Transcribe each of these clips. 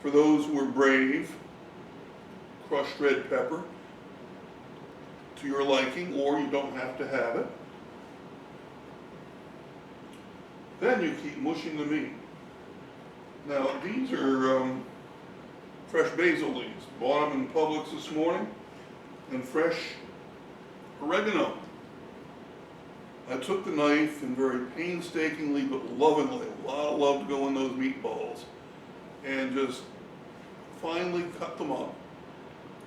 For those who are brave, crushed red pepper to your liking, or you don't have to have it. Then you keep mushing the meat. Now these are fresh basil leaves. Bought them in Publix this morning, and fresh oregano. I took the knife and very painstakingly but lovingly, a lot of love to go in those meatballs, and just finely cut them up,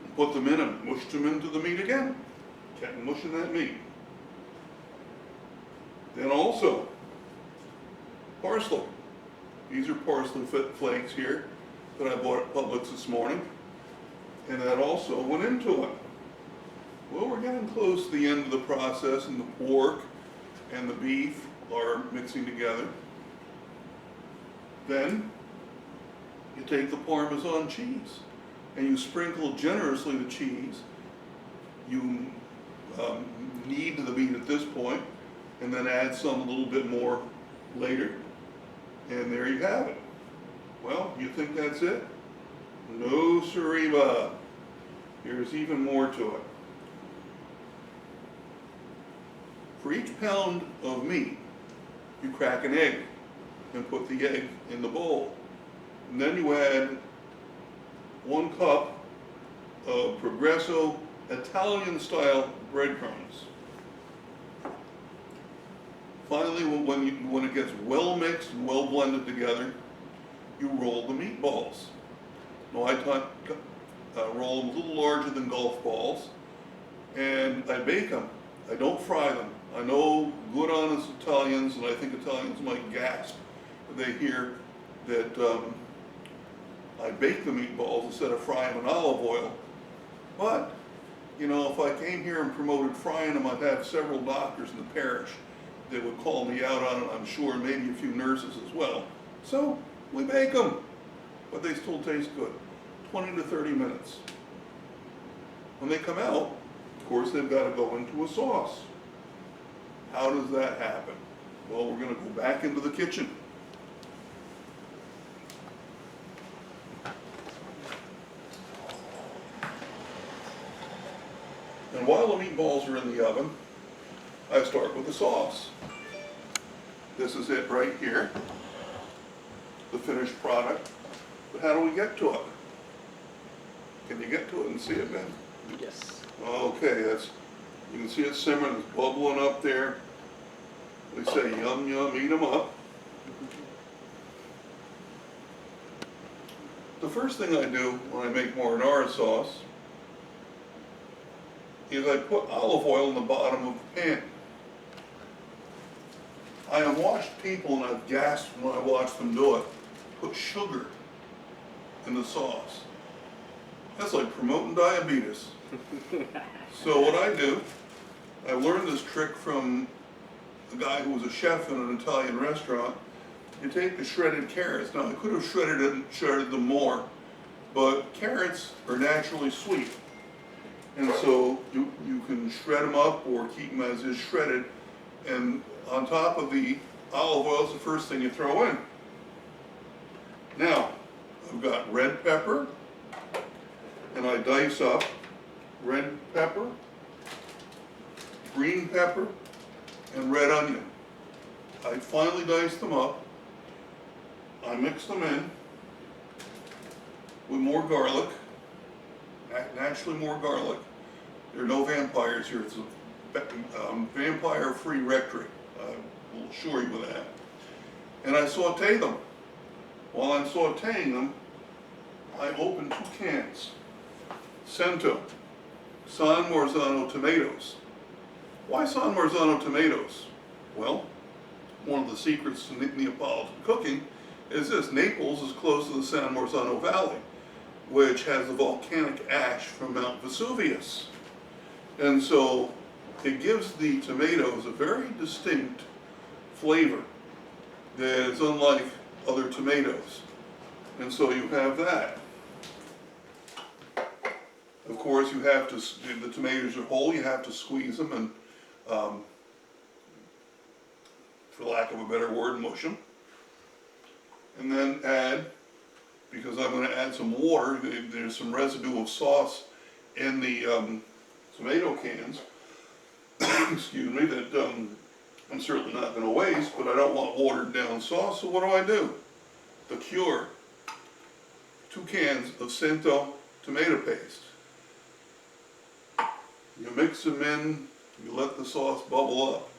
and put them in and mushed them into the meat again. Kept mushing that meat. Then also, parsley. These are parsley flakes here that I bought at Publix this morning, and that also went into it. Well, we're getting close to the end of the process, and the pork and the beef are mixing together. Then you take the Parmesan cheese and you sprinkle generously the cheese. You knead the meat at this point, and then add some a little bit more later. And there you have it. Well, you think that's it? No siree, Bob. There's even more to it. For each pound of meat, you crack an egg and put the egg in the bowl. And then you add 1 cup of Progresso Italian-style breadcrumbs. Finally, when it gets well mixed and well blended together, you roll the meatballs. Now I roll them a little larger than golf balls, and I bake them. I don't fry them. I know good honest Italians, and I think Italians might gasp if they hear that I bake the meatballs instead of frying them in olive oil. But, you know, if I came here and promoted frying them, I'd have several doctors in the parish that would call me out on it, I'm sure, and maybe a few nurses as well. So we bake them, but they still taste good. 20 to 30 minutes. When they come out, of course, they've got to go into a sauce. How does that happen? Well, we're going to go back into the kitchen. And while the meatballs are in the oven, I start with the sauce. This is it right here, the finished product. But how do we get to it? Can you get to it and see it, Ben? Yes. Okay, you can see it simmering, it's bubbling up there. They say yum yum, eat them up. The first thing I do when I make marinara sauce is I put olive oil in the bottom of the pan. I have watched people, and I've gasped when I watch them do it, put sugar in the sauce. That's like promoting diabetes. So what I do, I learned this trick from a guy who was a chef in an Italian restaurant. You take the shredded carrots. Now I could have shredded them more, but carrots are naturally sweet. And so you can shred them up or keep them as is shredded. And on top of the olive oil is the first thing you throw in. Now, I've got red pepper, and I dice up red pepper, green pepper, and red onion. I finely dice them up. I mix them in with more garlic, naturally more garlic. There are no vampires here. It's a vampire-free rectory. I will assure you of that. And I saute them. While I'm sauteing them, I open 2 cans. Cento, San Marzano tomatoes. Why San Marzano tomatoes? Well, one of the secrets to Neapolitan cooking is this. Naples is close to the San Marzano Valley, which has the volcanic ash from Mount Vesuvius. And so it gives the tomatoes a very distinct flavor that is unlike other tomatoes. And so you have that. Of course, you have to, if the tomatoes are whole, you have to squeeze them and, for lack of a better word, mush them. And then add because I'm going to add some water. There's some residue of sauce in the tomato cans, excuse me, that I'm certainly not going to waste, but I don't want watered down sauce, so what do? The Cure. 2 cans of Cento tomato paste. You mix them in, you let the sauce bubble up,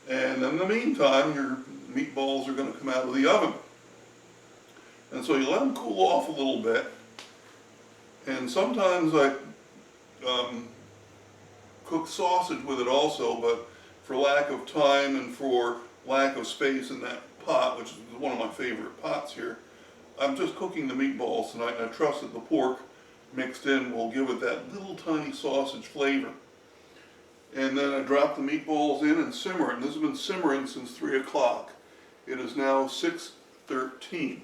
and in the meantime, your meatballs are going to come out of the oven. And so you let them cool off a little bit, and sometimes I cook sausage with it also, but for lack of time and for lack of space in that pot, which is one of my favorite pots here, I'm just cooking the meatballs tonight, and I trust that the pork mixed in will give it that little tiny sausage flavor. And then I drop the meatballs in and simmer it. And this has been simmering since 3 o'clock. It is now 6:13.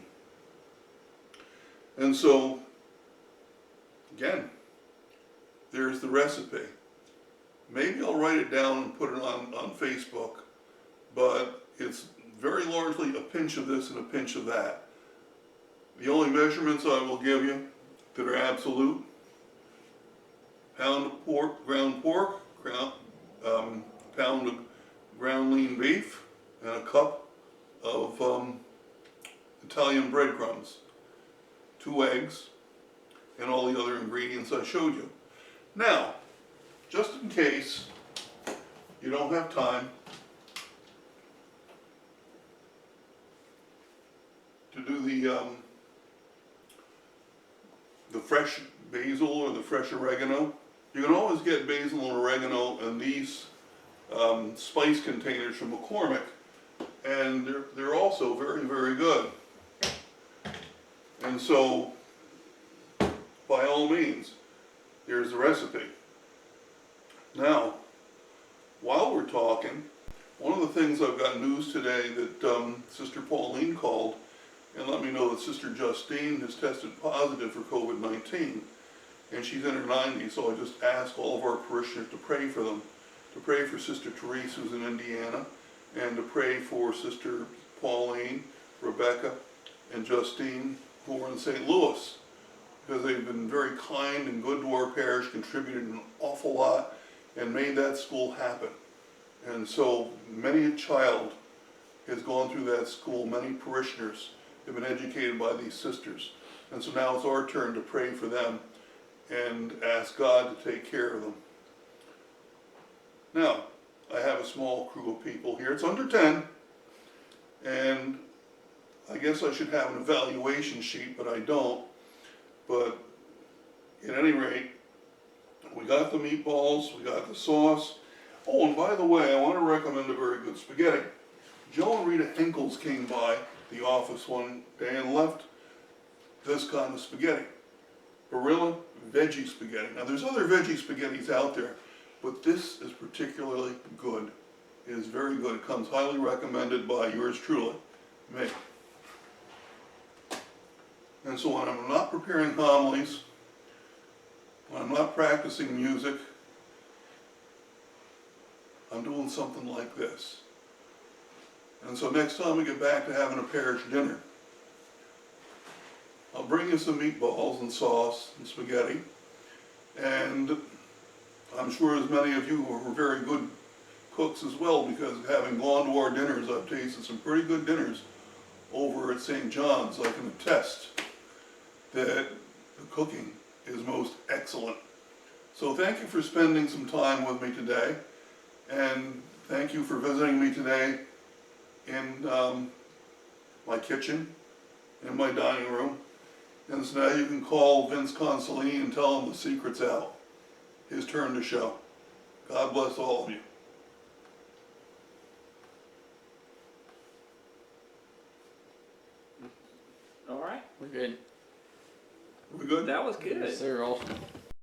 And so, again, there's the recipe. Maybe I'll write it down and put it on Facebook, but it's very largely a pinch of this and a pinch of that. The only measurements I will give you that are absolute: pound of pork, pound of ground lean beef, and a cup of Italian breadcrumbs, 2 eggs, and all the other ingredients I showed you. Now, just in case you don't have time to do the fresh basil or the fresh oregano, you can always get basil and oregano in these spice containers from McCormick, and they're also very, very good. And so, by all means, here's the recipe. Now, while we're talking, one of the things I've got news today that Sister Pauline called and let me know that Sister Justine has tested positive for COVID-19, and she's in her 90s, so I just asked all of our parishioners to pray for them, to pray for Sister Therese, who's in Indiana, and to pray for Sister Pauline, Rebecca, and Justine, who are in St. Louis, because they've been very kind and good to our parish, contributed an awful lot, and made that school happen. And so many a child has gone through that school, many parishioners have been educated by these sisters. And so now it's our turn to pray for them and ask God to take care of them. Now, I have a small crew of people here. It's under 10, and I guess I should have an evaluation sheet, but I don't. But at any rate, we got the meatballs, we got the sauce. Oh, and by the way, I want to recommend a very good spaghetti. Joe and Rita Hinkles came by the office one day and left this kind of spaghetti. Barilla veggie spaghetti. Now there's other veggie spaghettis out there, but this is particularly good. It is very good. It comes highly recommended by yours truly, me. And so when I'm not preparing homilies, when I'm not practicing music, I'm doing something like this. And so next time we get back to having a parish dinner, I'll bring you some meatballs and sauce and spaghetti, and I'm sure as many of you are very good cooks as well, because having gone to our dinners, I've tasted some pretty good dinners over at St. John's. I can attest that the cooking is most excellent. So thank you for spending some time with me today, and thank you for visiting me today in my kitchen, in my dining room. And so now you can call Vince Consolini and tell him the secret's out. His turn to show. God bless all of you. All right, we're good. We good? That was good. Yes, sir. Awesome.